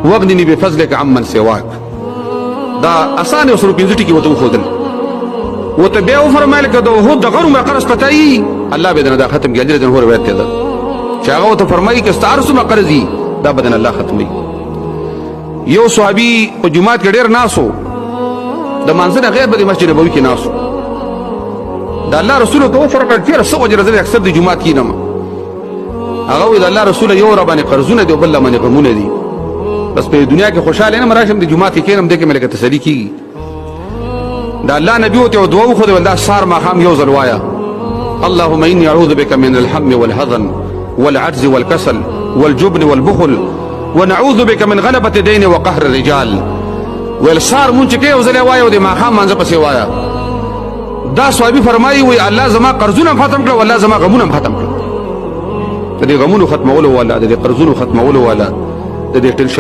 واغنني بفضلك عمن سواك. دا آسان وسره پنځه ټکي وته وښودل. وته بیا وفرمایل که د احد د غرو مې قرض پته وي الله به درنه دا ختم کړي. اجر د روایت کې ده چې هغه ورته فرمایي که ستا هر څومره قرض وي دا به الله ختموي. یو صحابي په جومات کې ډېر ناست و، د مانځه نه غیر به د مسجد نبوي کې ناست و. د الله رسول ته وفرمایل تېره څه وجې زه اکثر د جومات کښېنم. هغه وایي د الله رسوله یو راباندې قرضونه دي او بل باندې غمونه دي، بس په دنیا کې خوشحاله یم راشم د جومات کې کښېنم دې کې مې لکه تسلي کېږي. د الله نبي ورته یو دعا وښودله دا سهار ماښام یو ځل وایه اللهم إني أعوذ بك من الهم والحزن والعجز والكسل والجبن والبخل ونعوذ بك من غلبة الدين وقهر الرجال. ویل سهار مونږ چې کې یو ځل یې وایه او د ماښام مانځه پسې وایه. دا صحابي فرمایي وایي الله زما قرضونه هم ختم کړه او الله زما غمونه هم ختم کړه. د دې غمونو ختمولو والا، د دې قرضونو ختمولو والا، د دې ټینشن